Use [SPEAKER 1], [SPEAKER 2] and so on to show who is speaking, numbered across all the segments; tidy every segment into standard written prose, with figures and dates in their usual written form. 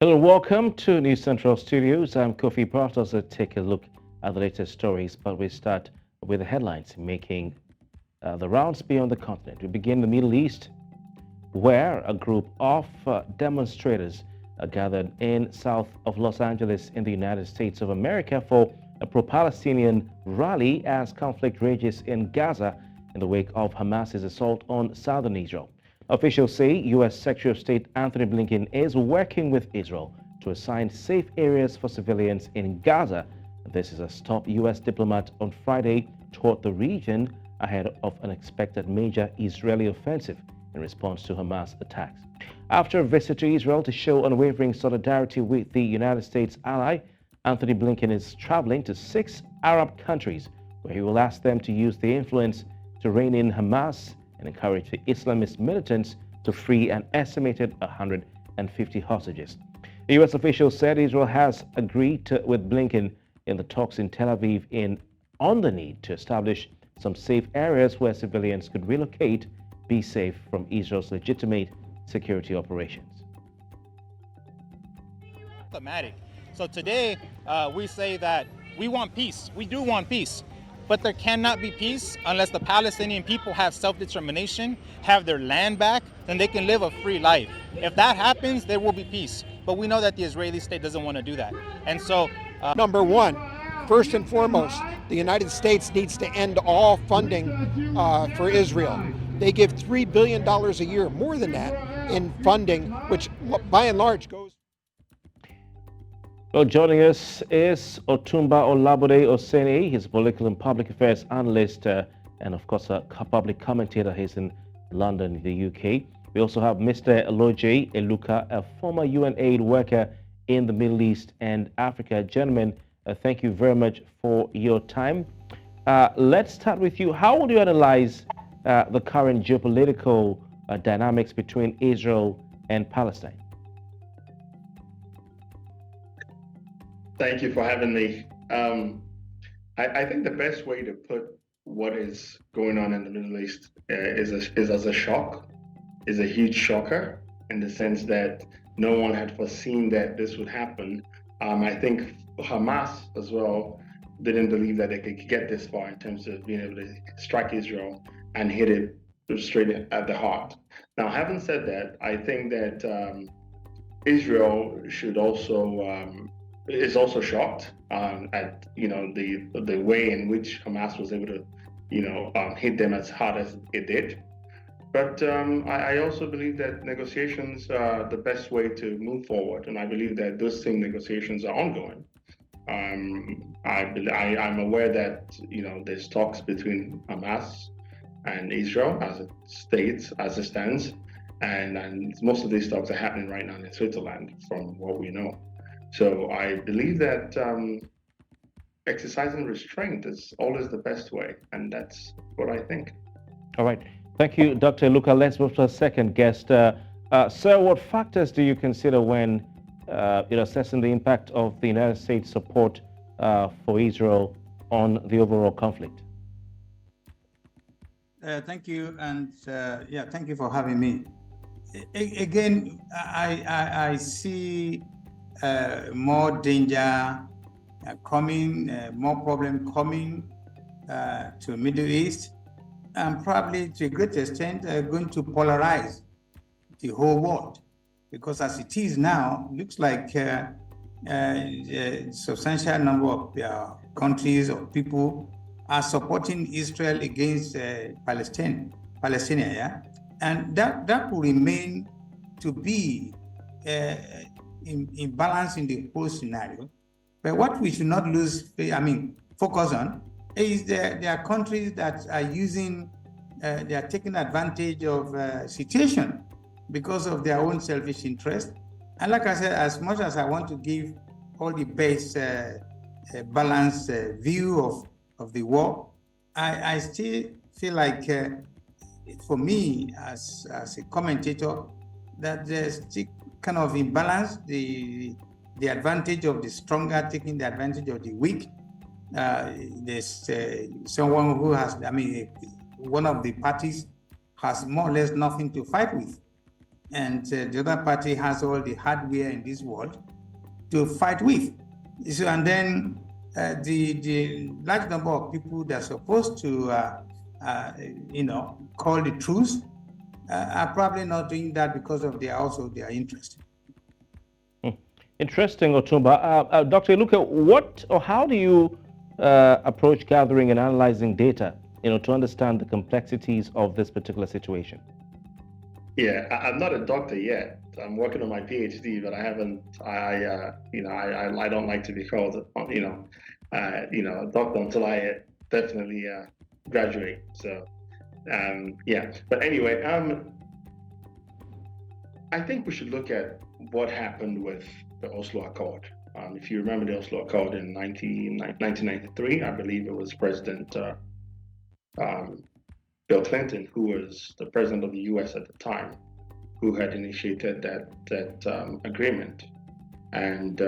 [SPEAKER 1] Hello, welcome to News Central Studios. I'm Kofi. Bartels to take a look at the latest stories, but we start with the headlines making the rounds beyond the continent. We begin in the Middle East, where a group of demonstrators gathered in south of Los Angeles in the United States of America for a pro-Palestinian rally as conflict rages in Gaza in the wake of Hamas's assault on southern Israel. Officials say U.S. Secretary of State Anthony Blinken is working with Israel to assign safe areas for civilians in Gaza. This is a stop U.S. diplomat on Friday toward the region ahead of an expected major Israeli offensive in response to Hamas attacks. After a visit to Israel to show unwavering solidarity with the United States ally, Anthony Blinken is traveling to 6 Arab countries where he will ask them to use their influence to rein in Hamas and encourage the Islamist militants to free an estimated 150 hostages. A U.S. official said Israel has agreed with Blinken in the talks in Tel Aviv on the need to establish some safe areas where civilians could relocate, be safe from Israel's legitimate security operations.
[SPEAKER 2] Thematic. So today we say that we want peace. We do want peace. But there cannot be peace unless the Palestinian people have self-determination, have their land back, then they can live a free life. If that happens, there will be peace. But we know that the Israeli state doesn't want to do that. And so...
[SPEAKER 3] Number one, first and foremost, the United States needs to end all funding for Israel. They give $3 billion a year, more than that, in funding, which by and large goes...
[SPEAKER 1] Well, joining us is Otunba Olabode Osenie. He's a political and public affairs analyst and, of course, a public commentator. He's in London, the UK. We also have Mr. Eloje, Eluka, a former UN aid worker in the Middle East and Africa. Gentlemen, thank you very much for your time. Let's start with you. How would you analyze the current geopolitical dynamics between Israel and Palestine?
[SPEAKER 4] Thank you for having me. I think the best way to put what is going on in the Middle East is as a shock, is a huge shocker in the sense that no one had foreseen that this would happen. I think Hamas as well didn't believe that they could get this far in terms of being able to strike Israel and hit it straight at the heart. Now, having said that, I think that Israel should also is also shocked at the way in which Hamas was able to hit them as hard as it did. But I also believe that negotiations are the best way to move forward, and I believe that those same negotiations are ongoing. I'm aware that there's talks between Hamas and Israel as it stands, and most of these talks are happening right now in Switzerland, from what we know. So I believe that exercising restraint is always the best way, and that's what I think.
[SPEAKER 1] All right. Thank you, Dr. Eluka. Let's move to our second guest. Sir, what factors do you consider when assessing the impact of the United States support for Israel on the overall conflict?
[SPEAKER 5] Thank you, and thank you for having me. Again, I see more danger coming, more problem coming to Middle East, and probably to a great extent going to polarize the whole world, because as it is now, looks like a substantial number of countries or people are supporting Israel against Palestine, yeah, and that will remain to be in balance in the whole scenario. But what we should not focus on is there are countries that are they are taking advantage of situation because of their own selfish interest. And like I said, as much as I want to give all the best balanced view of the war, I still feel like, for me as a commentator, that there's still kind of imbalance, the advantage of the stronger taking the advantage of the weak. There's someone who has, one of the parties has more or less nothing to fight with. and the other party has all the hardware in this world to fight with. So, and then the large number of people that are supposed to, call the truce are probably not doing that because of their interest.
[SPEAKER 1] Interesting, Otunba. Dr. Eluka, what or how do you approach gathering and analyzing data, to understand the complexities of this particular situation?
[SPEAKER 4] Yeah, I'm not a doctor yet. I'm working on my PhD, but I haven't. I don't like to be called, a doctor until I definitely graduate. So, yeah. But anyway, I think we should look at what happened with the Oslo Accord. If you remember the Oslo Accord in 1993, I believe it was President Bill Clinton, who was the president of the U.S. at the time, who had initiated that agreement, and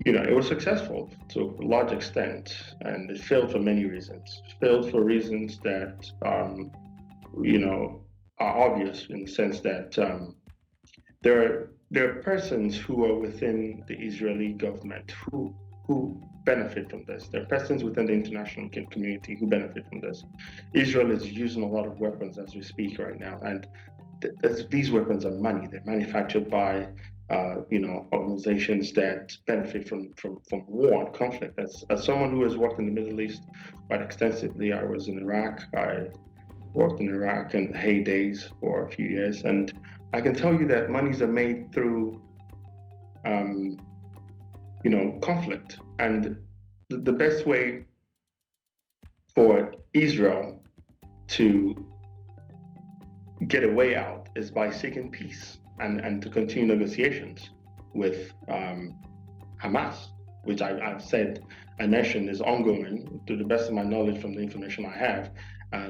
[SPEAKER 4] it was successful to a large extent, and it failed for many reasons. It failed for reasons that are obvious, in the sense that there are persons who are within the Israeli government who benefit from this. There are persons within the international community who benefit from this. Israel is using a lot of weapons as we speak right now, and these weapons are money. They're manufactured by organizations that benefit from war and conflict. As someone who has worked in the Middle East quite extensively, I was in Iraq. I worked in Iraq in the heydays for a few years, and I can tell you that monies are made through conflict. And the best way for Israel to get a way out is by seeking peace and to continue negotiations with Hamas, which I've said a nation is ongoing. To the best of my knowledge, from the information I have,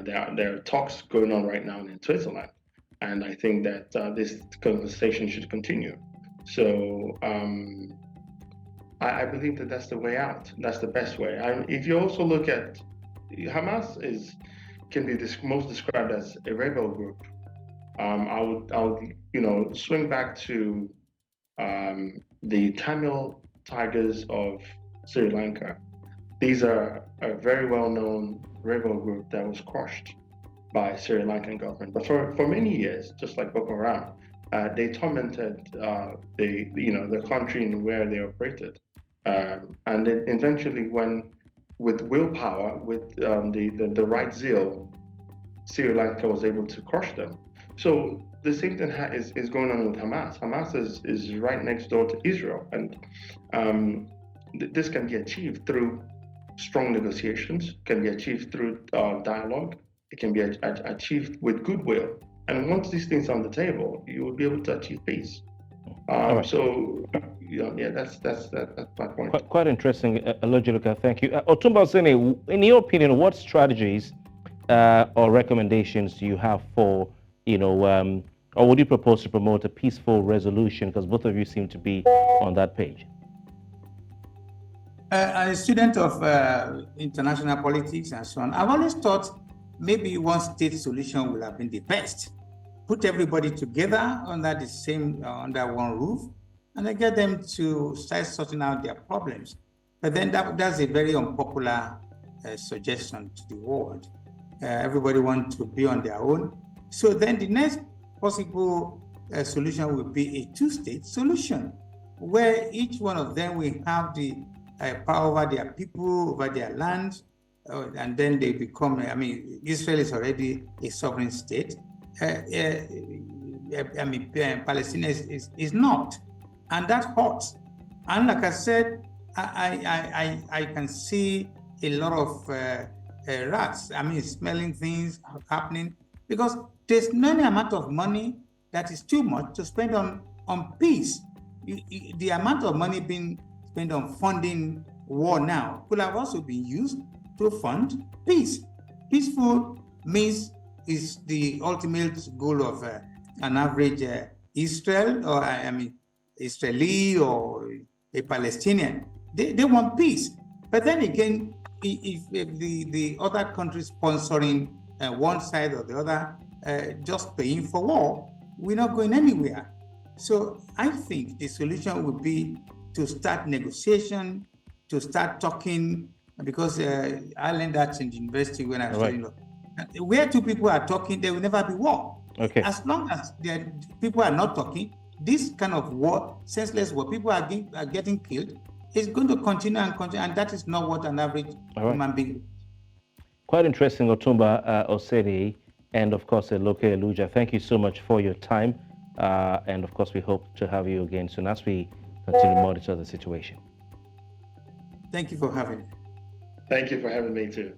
[SPEAKER 4] there are talks going on right now in Switzerland, and I think that this conversation should continue. So I believe that that's the way out. That's the best way. If you also look at Hamas, can be most described as a rebel group. I would swing back to the Tamil Tigers of Sri Lanka. These are a very well-known rebel group that was crushed by Sri Lankan government. But for many years, just like Boko Haram, they tormented the country in where they operated. And then eventually, when with willpower, with the right zeal, Sri Lanka was able to crush them. So the same thing is going on with Hamas. Hamas is right next door to Israel, and this can be achieved through strong negotiations, can be achieved through dialogue, it can be achieved with goodwill. And once these things are on the table, you will be able to achieve peace.
[SPEAKER 1] Right.
[SPEAKER 4] So, that's my point.
[SPEAKER 1] Quite interesting, Eloje. Thank you. Otunba Olabode, in your opinion, what strategies or recommendations do you have for, or would you propose to promote a peaceful resolution? Because both of you seem to be on that page.
[SPEAKER 5] As a student of international politics and so on, I've always thought maybe one state solution would have been the best. Put everybody together under one roof, and then get them to start sorting out their problems. But then that's a very unpopular suggestion to the world. Everybody wants to be on their own. So then the next possible solution will be a two-state solution, where each one of them will have the power over their people, over their land, and then they become, Israel is already a sovereign state. Palestine is not, and that hurts. And like I said, I can see a lot of rats, smelling things happening, because there's no amount of money that is too much to spend on peace. The amount of money being spent on funding war now could have also been used to fund peace. Peaceful means is the ultimate goal of an average Israeli or a Palestinian. They want peace. But then again, if the other country sponsoring one side or the other just paying for war, we're not going anywhere. So I think the solution would be to start negotiation, to start talking, because I learned that in university when I was studying law. Where two people are talking, there will never be war.
[SPEAKER 1] Okay.
[SPEAKER 5] As long as people are not talking, this kind of war, senseless war, people are getting killed, is going to continue and continue, and that is not what an average human being.
[SPEAKER 1] Quite interesting, Otunba Osenie, and of course, Eluka, Eloje. Thank you so much for your time, and of course, we hope to have you again soon as we continue to monitor the situation.
[SPEAKER 5] Thank you for having me.
[SPEAKER 4] Thank you for having me too.